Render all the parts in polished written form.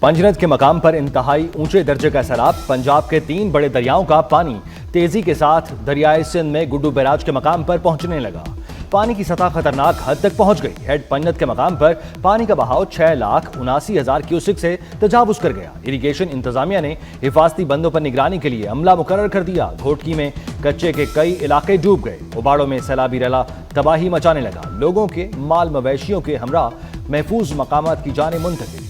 पंजनद के मकाम पर इंतहाई ऊंचे दर्जे का सैलाब। पंजाब के 3 बड़े दरियाओं का पानी तेजी के साथ दरियाए सिंध में गुड्डू बैराज के मकाम पर पहुंचने लगा। पानी की सतह खतरनाक हद तक पहुंच गई। हेड पंजनद के मकाम पर पानी का बहाव 6,79,000 क्यूसिक से तजावुज कर गया। इरिगेशन इंतजामिया ने हिफाजती बंदों पर निगरानी के लिए अमला मुकर्रर कर दिया। घोटकी में कच्चे के कई इलाके डूब गए। उबाड़ों में सैलाबी रैला तबाही मचाने लगा। लोगों के माल मवेशियों के हमरा महफूज मकामात की जाने मुंतकिल।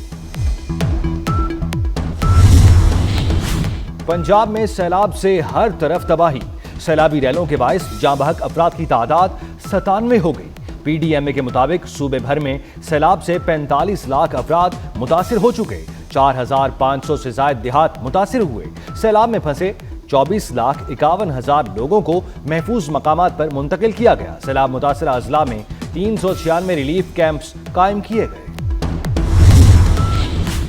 पंजाब में सैलाब से हर तरफ तबाही। सैलाबी रैलों के बायस जाँ बहक अफराद की तादाद 97 हो गई। पीडीएमए के मुताबिक सूबे भर में सैलाब से 45 लाख अफराद मुतासिर हो चुके। 4,500 से ज्यादा देहात मुतासिर हुए। सैलाब में फंसे 24,51,000 लोगों को महफूज मकामात पर मुंतकिल किया गया। सैलाब मुतासिर अजला में 396 रिलीफ कैंप्स कायम किए गए।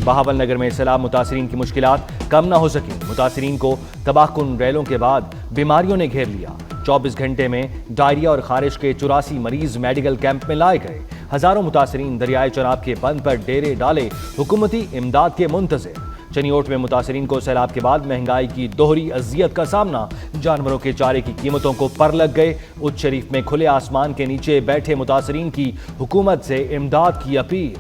बहावलनगर में सैलाब मुतासिरीन की मुश्किलात कम न हो सकी। मुतासिरीन को तबाहकुन रैलों के बाद बीमारियों ने घेर लिया। 24 घंटे में डायरिया और खारिश के 84 मरीज मेडिकल कैंप में लाए गए। हजारों मुतासिरीन दरियाए चनाब के बंद पर डेरे डाले हुकूमती इमदाद के मुंतजिर। चनियोट में मुतासिरीन को सैलाब के बाद महंगाई की दोहरी अजियत का सामना। जानवरों के चारे की कीमतों को पर लग गए। उच्च शरीफ में खुले आसमान के नीचे बैठे मुतासिरीन की हुकूमत से इमदाद की अपील।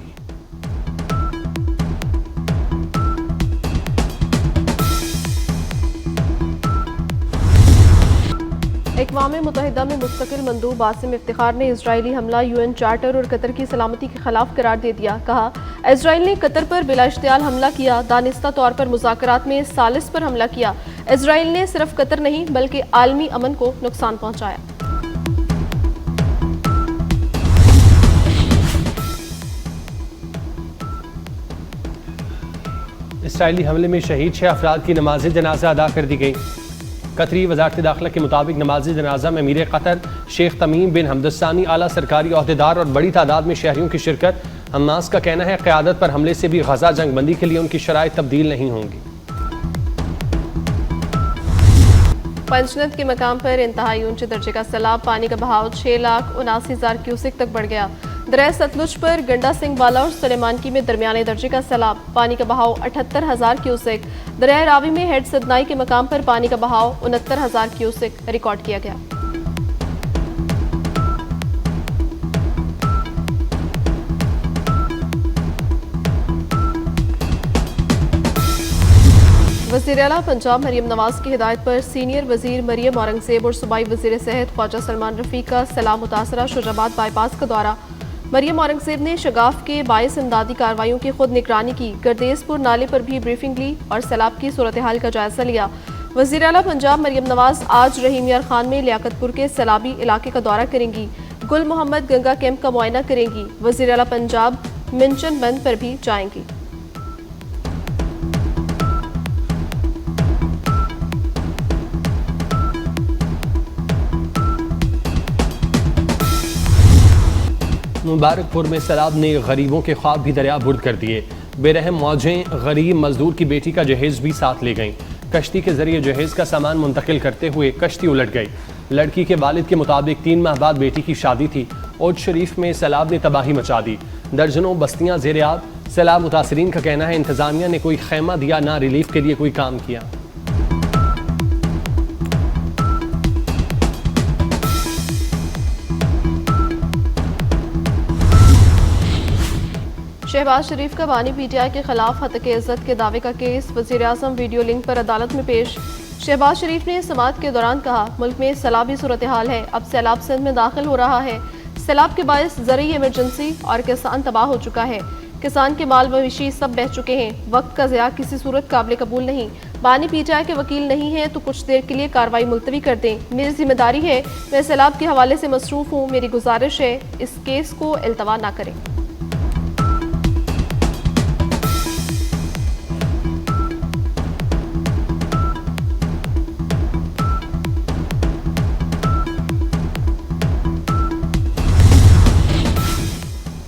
अक़वाम मुत्तहिदा में मुस्तकिल मंदूब बासिम इफ्तिखार ने इजरायली हमला यूएन चार्टर और कतर की सलामती के खिलाफ करार दे दिया। कहा, इजराइल ने कतर पर बिला इश्तियाल हमला किया, दानिस्ता तौर पर मुज़ाकरात में सालिस पर हमला किया। इजराइल ने सिर्फ कतर नहीं बल्कि आलमी अमन को नुकसान पहुंचाया। इसराइली हमले में शहीद 6 अफराद की नमाज जनाजा अदा कर दी गई। कतरी वज़ारत दाखिला के मुताबिक नमाज जनाजा में अमीर कतर शेख तमीम बिन हमदसानी आला सरकारी अहदेदार और बड़ी तादाद में शहरियों की शिरकत। हमास का कहना है क़यादत पर हमले से भी गजा जंग बंदी के लिए उनकी शराइत तब्दील नहीं होंगी। पंजनद के मकाम पर इंतहाई ऊंचे दर्जे का सैलाब। पानी का बहाव 6,79,000 क्यूसिक तक बढ़ गया। दरिया सतलुज पर गंडा सिंह वाला और सुलेमानकी में दरमियाने दर्जे का सैलाब। पानी का बहाव 78,000 क्यूसिक। दरिया रावी में हेड सदनाई के मकाम पर पानी का बहाव 69,000 क्यूसिक रिकॉर्ड किया गया। वज़ीर आला पंजाब मरियम नवाज की हिदायत पर सीनियर वजीर मरियम औरंगजेब और सूबाई वजीर सेहत ख्वाजा सलमान रफ़ी का सैलाब मुतासरा शुजाबाद बाईपास का दौरा। मरियम औरंगजेब ने शगाफ के बाइस इमदादी कार्रवाइयों की खुद निगरानी की। गर्देजपुर नाले पर भी ब्रीफिंग ली और सैलाब की सूरत हाल का जायजा लिया। वज़ीर आला पंजाब मरियम नवाज आज रहीम यार खान में लियाकतपुर के सैलाबी इलाके का दौरा करेंगी। गुल मोहम्मद गंगा कैंप का मुआयना करेंगी। वज़ीर आला पंजाब मिंचन बंद पर भी जाएंगी। मुबारकपुर में सैलाब ने गरीबों के ख्वाब भी दरिया बुर्द कर दिए। बेरहम मौजें गरीब मजदूर की बेटी का जहेज भी साथ ले गईं। कश्ती के जरिए जहेज का सामान मुंतकिल करते हुए कश्ती उलट गई। लड़की के वालिद के मुताबिक 3 माह बाद बेटी की शादी थी। ओज शरीफ में सैलाब ने तबाही मचा दी। दर्जनों बस्तियां ज़ेर आब। सैलाब मुतासरीन का कहना है इंतजामिया ने कोई खैमा दिया ना रिलीफ के लिए कोई काम किया। शहबाज शरीफ का बानी पीटीआई के खिलाफ हत्या इज्जत के दावे का केस। वज़ीर आज़म वीडियो लिंक पर अदालत में पेश। शहबाज शरीफ ने समाअत के दौरान कहा, मुल्क में सैलाबी सूरत हाल है। अब सैलाब सिंध में दाखिल हो रहा है। सैलाब के बायस ज़रूरी इमरजेंसी और किसान तबाह हो चुका है। किसान के माल मवेशी सब बह चुके हैं। वक्त का ज़िया किसी सूरत काबिल कबूल नहीं। बानी पीटीआई के वकील नहीं है तो कुछ देर के लिए कार्रवाई मुलतवी कर दें। मेरी जिम्मेदारी है, मैं सैलाब के हवाले से मसरूफ़ हूँ। मेरी गुजारिश है इस केस को इल्तवा ना करें।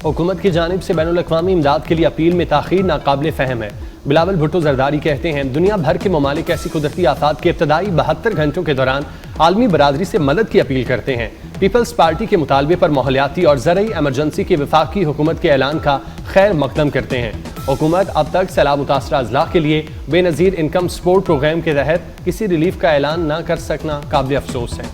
हुकूमत की जानिब से बैनुल-अक़वामी इमदाद के लिए अपील में ताख़ीर नाकाबिल फ़हम है। बिलावल भुट्टो जरदारी कहते हैं, दुनिया भर के ममालिक ऐसी कुदरती आफात के इब्तदाई 72 घंटों के दौरान आलमी बरादरी से मदद की अपील करते हैं। पीपल्स पार्टी के मुतालबे पर माहौलियाती और ज़रई एमरजेंसी की वफाकी हुकूमत के ऐलान का खैर मकदम करते हैं। हुकूमत अब तक सैलाब मुतासरा अजला के लिए बेनज़ीर इनकम सपोर्ट प्रोग्राम के तहत किसी रिलीफ का ऐलान न कर सकना काबिल अफसोस है।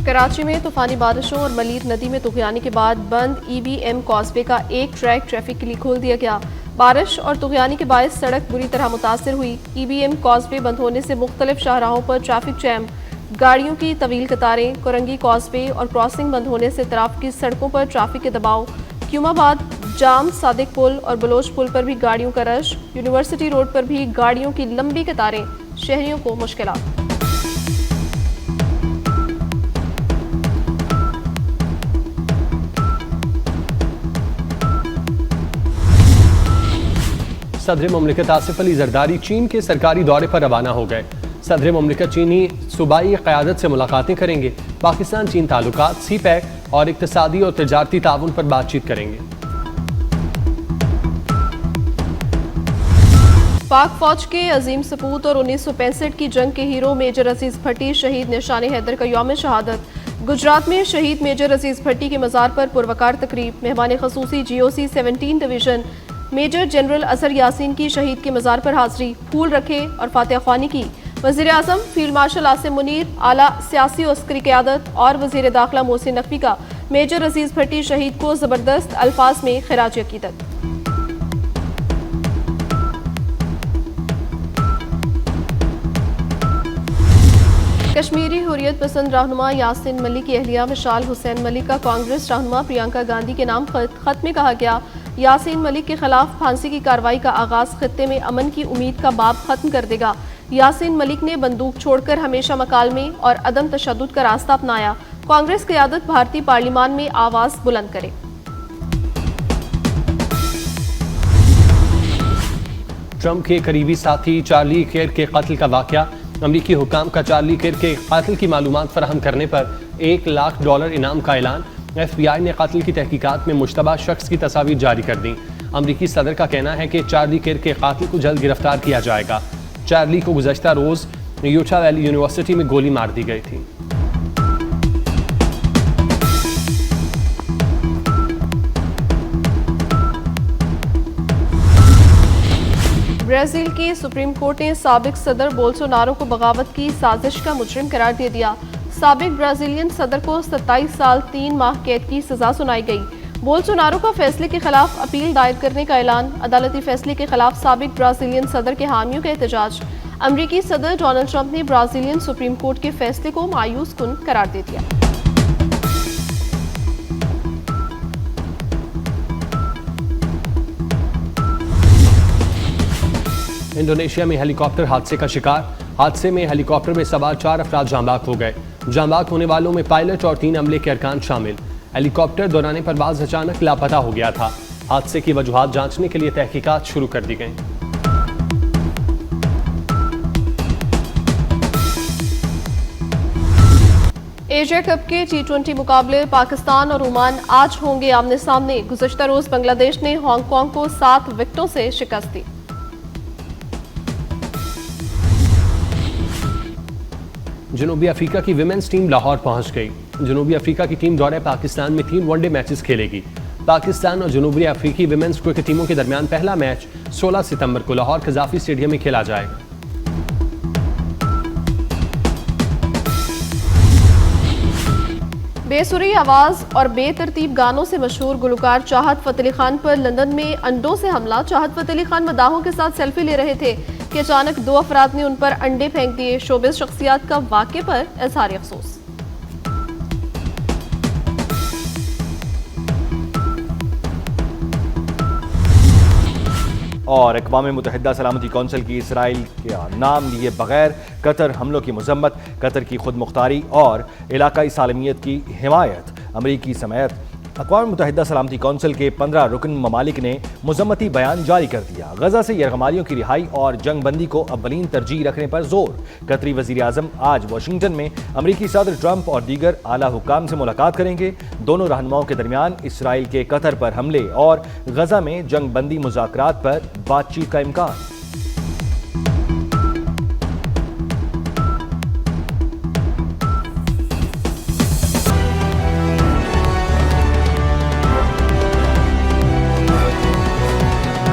कराची में तूफानी बारिशों और मलीर नदी में तुगयानी के बाद बंद EBM कॉजवे का एक ट्रैक ट्रैफिक के लिए खोल दिया गया। बारिश और तुगयानी के बायस सड़क बुरी तरह मुतासर हुई। EBM कॉजवे बंद होने से मुख्तलिफ शाहराहों पर ट्रैफिक जैम, गाड़ियों की तवील कतारें, कोरंगी कॉजवे और क्रॉसिंग बंद होने से तराफ की सड़कों पर ट्रैफिक के दबाव, क्यूमाबाद जाम, सादिक पुल और बलोच पुल पर भी गाड़ियों का रश, यूनिवर्सिटी रोड पर भी गाड़ियों की लंबी कतारें, शहरियों को मुश्किलात। सदर मुमलिकत आसिफ अली जरदारी चीन के सरकारी दौरे पर रवाना हो गए। सदर मुमलिकत चीनी सूबाई क़यादत से मुलाकातें करेंगे। पाकिस्तान चीन ताल्लुकात, CPEC और इक़्तिसादी और तिजारती ताउन पर बातचीत करेंगे। पाक फौज के अजीम सपूत और 1965 की जंग के हीरो मेजर अजीज भट्टी शहीद निशान हैदर का यौम शहादत। गुजरात में शहीद मेजर अजीज भट्टी के मज़ार पर पुरवकार तकरीब। मेहमान खसूसी GOC 17 डिवीज़न मेजर जनरल असर यासीन की शहीद के मज़ार पर हाजिरी, फूल रखे और फातिहा ख्वानी की। वज़ीर आज़म फील्ड मार्शल आसिम मुनीर, आला सियासी और अस्करी क़यादत और वज़ीर दाखिला मोहसिन नकवी का मेजर अजीज भट्टी शहीद को ज़बरदस्त अल्फाज में खिराज अकीदत। कश्मीरी हुर्रियत पसंद रहनुमा यासीन मलिक की अहलिया मिशाल हुसैन मलिक का कांग्रेस रहनुमा प्रियंका गांधी के नाम खत में कहा गया, यासीन मलिक के खिलाफ फांसी की कार्रवाई का आगाज खत्ते में अमन की उम्मीद का बाब खत्म कर देगा। यासीन मलिक ने बंदूक छोड़कर हमेशा मकालमे और अदम तशद्दुद का रास्ता अपनाया। कांग्रेस क़यादत भारतीय पार्लियामान में आवाज बुलंद करे। ट्रंप के करीबी साथी चार्ली किर्क के कत्ल का वाक़या। अमरीकी हुकाम का चार्ली किर्क के कातिल की मालूमात फराहम करने पर $1 लाख इनाम का ऐलान। FBI ने कत्ल की तहकीकात में मुश्तबा शख्स की तस्वीर जारी कर दी। अमरीकी सदर का कहना है कि चार्ली किर्क के कातिल को जल्द गिरफ्तार किया जाएगा। चार्ली को गुज़श्ता रोज़ यूटा वैली यूनिवर्सिटी में गोली मार दी गई थी। ब्राज़ील की सुप्रीम कोर्ट ने साबिक सदर बोल्सोनारो को बगावत की साजिश का मुजरिम करार दे दिया। साबिक ब्राज़ीलियन सदर को 27 साल 3 माह कैद की सजा सुनाई गई। बोल्सोनारो का फैसले के खिलाफ अपील दायर करने का ऐलान। अदालती फैसले के खिलाफ साबिक ब्राज़ीलियन सदर के हामियों का एहतजाज। अमरीकी सदर डोनाल्ड ट्रंप ने ब्राज़ीलियन सुप्रीम कोर्ट के फैसले को मायूस कुन करार दे दिया। इंडोनेशिया में हेलीकॉप्टर हादसे का शिकार। हादसे में हेलीकॉप्टर में सवार 4 अफराद जांबाक हो गए। जांबाक होने वालों में पायलट और 3 अमले के अरकान शामिल। हेलीकॉप्टर दौरान परवाज अचानक लापता हो गया था। हादसे की वजूहात जांचने के लिए तहकीकात शुरू कर दी गई। एशिया कप के T20 मुकाबले पाकिस्तान और ओमान आज होंगे आमने सामने। गुज़श्ता रोज बांग्लादेश ने हांगकांग को 7 विकेटों से शिकस्त दी। जनूबी अफ्रीका की विमेंस टीम लाहौर पहुंच गई। जनूबी अफ्रीका की टीम दौरे पाकिस्तान में 3 वनडे मैचेस खेलेगी। पाकिस्तान और जनूबी अफ्रीकी विमेंस क्रिकेट टीमों के दरमियान पहला मैच 16 सितंबर को लाहौर कज़ाफी स्टेडियम में खेला जाएगा। बेसुरी आवाज और बेतरतीब गानों से मशहूर गुलकार चाहत फ़तेह अली खान पर लंदन में अंडों से हमला। चाहत फ़तेह अली खान मदाहों के साथ सेल्फी ले रहे थे कि अचानक 2 अफराद ने उन पर अंडे फेंक दिए। शोबिज़ शख्सियात का वाक़े पर इज़हार अफसोस। और अक़वाम मुत्तहिदा सलामती कौंसिल की इसराइल का नाम लिए बगैर कतर हमलों की मजम्मत, कतर की खुद मुख्तारी और इलाकाई सालमियत की हिमायत। अमरीकी समेत अक़वाम मुत्तहिदा सलामती कौंसिल के 15 रुकन ममालिक ने मुज़म्मती बयान जारी कर दिया। गजा से यरगमालियों की रिहाई और जंग बंदी को अव्वलीन तरजीह रखने पर जोर। कतरी वज़ीर आज़म आज वाशिंगटन में अमरीकी सदर ट्रंप और दीगर आला हुक्काम से मुलाकात करेंगे। दोनों रहनुमाओं के दरमियान इसराइल के कतर पर हमले और गजा में जंग बंदी मुज़ाकरात पर बातचीत का इम्कान।